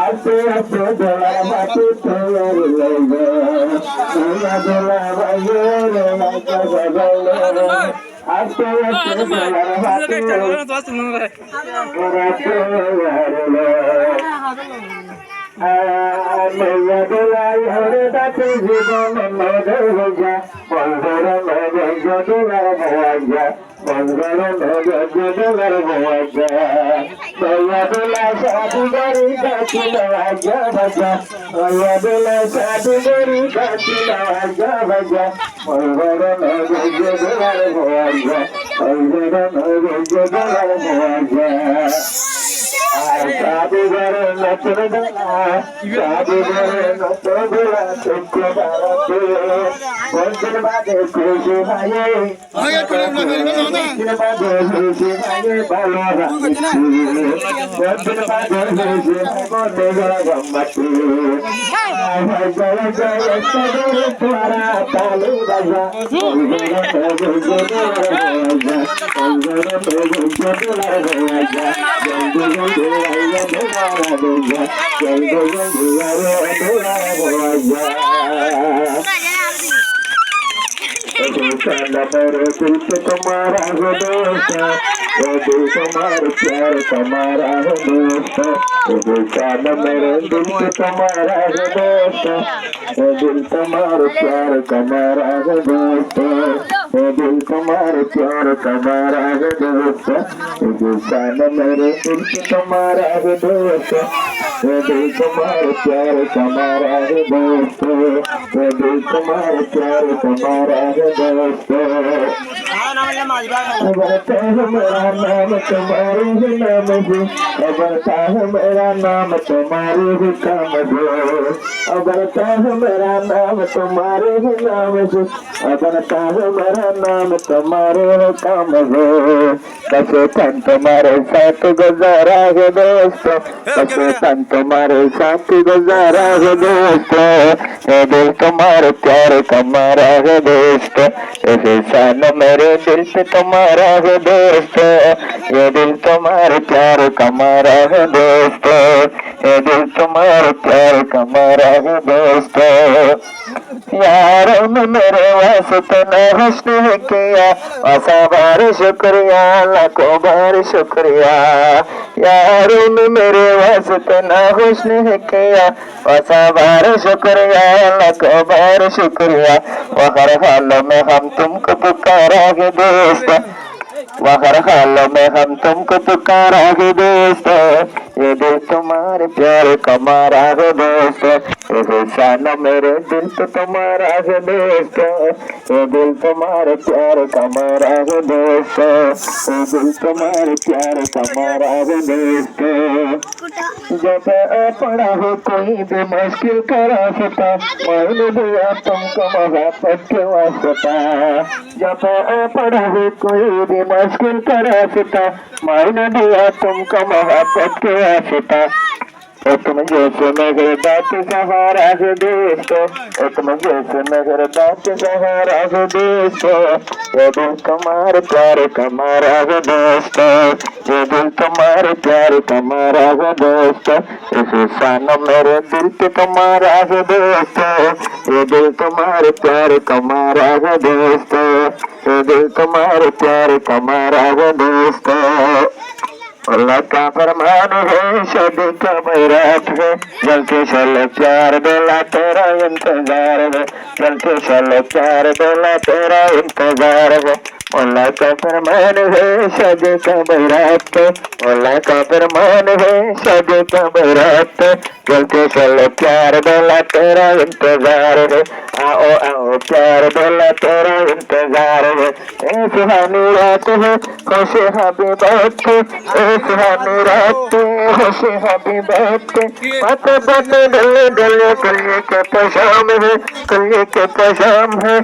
আস্তে আস্তে দোলা মাটি তৈরি লইবে দোলা দোলা ভাইয়ে রে মাথা বাজাইলে আস্তে আস্তে দোলা মাটি মেয়া দোলাই হরে দাতে জীবন নজর যা বন্ধর নজর দোলার ভয়া বন্ধর নজর দোলার ভয়া মেয়া দোলা সাধু গরি গাছিল আজ্ঞা ভজা মেয়া দোলা সাধু গরি গাছিল আজ্ঞা ভজা বন্ধর নজর দোলার ভয়া বন্ধর নজর দোলার ভয়া সাধুঘরে নতুন বেলা সাধুঘরে নতুন বেলা চক্ষু বাড়াতে বন্ধুর বাদে খুশি ভাইয়ে বন্ধুর বাদে খুশি ভাইয়ে ভালো বন্ধুর বাদে খুশি ভাই বন্ধু গম্বাতি জয় জয় সদরে তোরা তালি বাজা मेरे दिल से तुम्हारा हो दोस्त दिल तुम्हारे प्यार तुम्हारा हो दोस्त मेरे दिल से तुम्हारा हो दोस्त दिल तुम्हारे प्यार तुम्हारा हो दोस्त दिल तुम्हारे प्यार तुम्हारा हो दोस्त मेरे दिल से तुम्हारा हो दोस्त दिल तुम्हारे प्यार तुम्हारा हो दोस्त दिल तुम्हारे प्यार तुम्हारा हो दोस्त बढ़ता है मेरा नाम तुम्हारे ही नाम से बढ़ता है मेरा नाम तुम्हारे ही काम से बढ़ता है मेरा नाम तुम्हारे ही नाम से बढ़ता है मेरा नाम तुम्हारे ही काम से बसे तन तुम्हारे साथ गुजारा है दोस्त बसे तन तुम्हारे साथ गुजारा है दोस्त दिल तुम्हारे प्यार तुम्हारा है दोस्त एहसान मेरे दिल पे तुम्हारा है दोस्त ये दिल तुम्हारे प्यार कमारा है दोस्त ये दिल तुम्हारे प्यार कमारा है दोस्त यारों ने मेरे वास्ते न हुस्न किया ऐसा बार शुक्रिया लाखों बार शुक्रिया यारों ने मेरे वास्ते न हुस्न किया ऐसा बार शुक्रिया लाखों बार शुक्रिया हर हाल में हम तुमको पुकारेंगे दोस्त हर हाल में हम तुमको पुकारेंगे दोस्त ये दिल तुम्हारे प्यार कमारा है दोस्त एहसान मेरे दिल पे तुम्हारा है दोस्त ये दिल तुम्हारे प्यार कमारा है दोस्त ये दिल तुम्हारे प्यार कमारा है दोस्त जब पड़ा हो कोई भी मुश्किल का रास्ता मैंने दिया तुमको मोहब्बत के वास्ता जब पड़ा हो कोई भी मुश्किल का रास्ता मैंने दिया तुमको मोहब्बत के वास्ता तुम जैसे मेरे बात सहारा है दोस्तों तुम जैसे मेरे बात सहारा है दोस्तों ये दिल तुम्हारे प्यार कमारा है दोस्तों ये दिल तुम्हारे प्यार कमारा है दोस्तों एहसान मेरे दिल पे तुम्हारा है दोस्तों ये दिल तुम्हारे प्यार कमारा है दोस्तों ये दिल तुम्हारे प्यार कमारा है दोस्तों अल्लाह का फरमान है शादी का बैरात है जलते चलो प्यार बेला तेरा इंतजार है जलते चलो प्यार बेला तेरा इंतजार है अल्लाह का फरमान है शादी का बैरात अल्लाह का फरमान है शादी का बैरात जलते चलो प्यार बेला तेरा इंतजार है आओ आओ प्यार बेला तेरा इंतजार है सुहानी रात है खुश हबी बात है सुहानी रात खुश हबी बात माथे बाटे डले डले कलिए के पशाम है कलिए के पशाम है